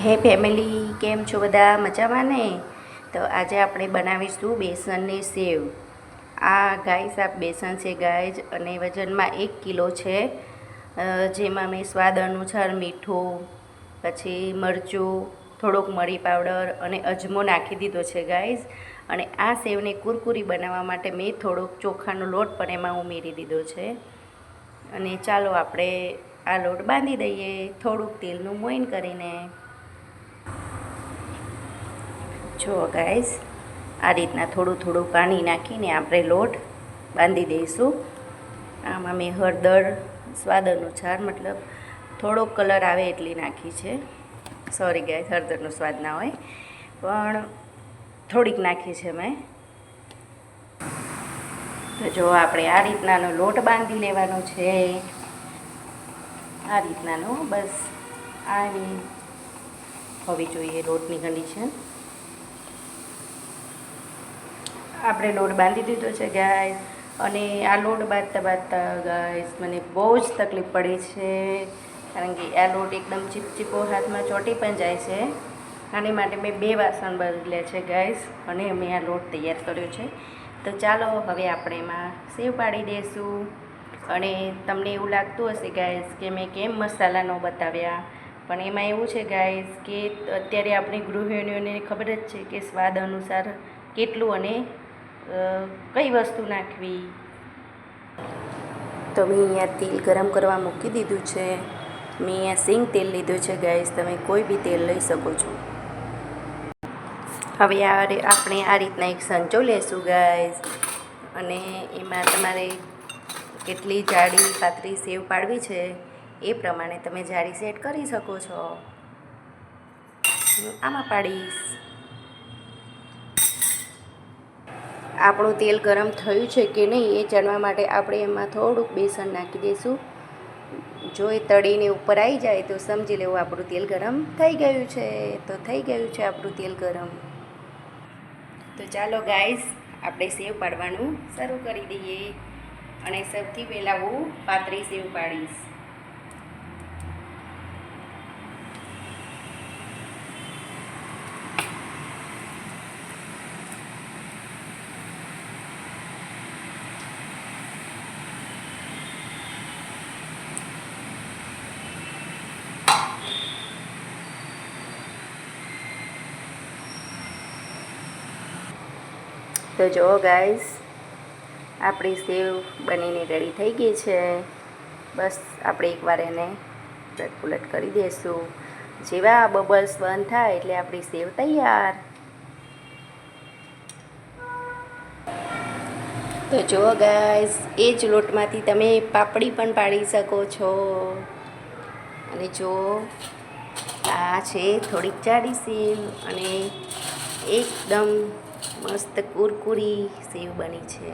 હે ફેમિલી, કેમ છો બધા? મજામાં ને? તો આજે આપણે બનાવીશું બેસનની સેવ. આ ગાઈસ આ બેસન છે ગાઈઝ, અને વજનમાં 1 કિલો છે. જેમાં મેં સ્વાદ અનુસાર મીઠું, પછી મરચું, થોડોક મરી પાવડર અને અજમો નાખી દીધો છે ગાઈઝ. અને આ સેવને કુરકુરી બનાવવા માટે મેં થોડોક ચોખાનો લોટ પણ એમાં ઉમેરી દીધો છે. અને ચાલો આપણે આ લોટ બાંધી દઈએ થોડુંક તેલનું મોઈન કરીને. જો ગાઈસ, આ રીતના થોડું થોડું પાણી નાખીને આપણે લોટ બાંધી દઈશું. આમાં મેં હળદર સ્વાદ અનુસાર, મતલબ થોડોક કલર આવે એટલી નાખી છે. સોરી ગાઈસ, હળદરનો સ્વાદ ના હોય પણ થોડીક નાખી છે મેં. તો જો આપણે આ રીતનાનો લોટ બાંધી લેવાનો છે. આ રીતનાનો બસ આવી હોવી જોઈએ લોટની કન્ડિશન. આપણે લોટ બાંધી દીધો છે ગાઈસ. અને આ લોટ બાંધતા ગાઈસ મને બહુ જ તકલીફ પડે છે, કારણ કે આ લોટ એકદમ ચીપચીપો હાથમાં ચોંટી પણ જાય છે. આની માટે મેં 2 વાસણ બદલ્યા છે ગાઈસ, અને મેં આ લોટ તૈયાર કર્યો છે. તો ચાલો હવે આપણે એમાં સેવ પાડી દઈશું. અને તમને એવું લાગતું હશે ગાઈસ કે મેં કેમ મસાલા ન બતાવ્યા, પણ એમાં એવું છે ગાઈસ કે અત્યારે આપણી ગૃહિણીઓને ખબર જ છે કે સ્વાદ અનુસાર કેટલું અને કઈ વસ્તુ નાખવી. તો મેં અહીંયા તેલ ગરમ કરવા મૂકી દીધું છે. મેં અહીંયા સિંગ તેલ લીધું છે ગાઈસ, તમે કોઈ બી તેલ લઈ શકો છો. હવે આપણે આ રીતના એક સંચો લેશું ગાઈસ, અને એમાં તમારે કેટલી જાડી પાતળી સેવ પાડવી છે એ પ્રમાણે તમે જાડી સેટ કરી શકો છો. હું આમાં પાડીશ. આપણું તેલ ગરમ થયું છે કે નહીં એ જાણવા માટે આપણે એમાં થોડુંક બેસન નાખી દઈશું. જો એ તળીને ઉપર આવી જાય તો સમજી લેવું આપણું તેલ ગરમ થઈ ગયું છે. તો થઈ ગયું છે આપણું તેલ ગરમ. તો ચાલો ગાઈસ, આપણે સેવ પાડવાનું શરૂ કરી દઈએ. અને સૌથી પહેલાં હું પાતળી સેવ પાડીશ. તો જો ગાઈસ, આપણી સેવ બનીને રેડી થઈ ગઈ છે. બસ આપણે એકવાર એને ઉલટ કરી દઈશું. જેવા બબલ્સ બંધ થાય એટલે આપણી સેવ તૈયાર. તો જો ગાઈસ, એ જ લોટમાંથી તમે પાપડી પણ પાડી શકો છો. અને જો આ છે થોડીક જાડી સેવ, અને એકદમ મસ્ત કુરકુરી સેવ બની છે.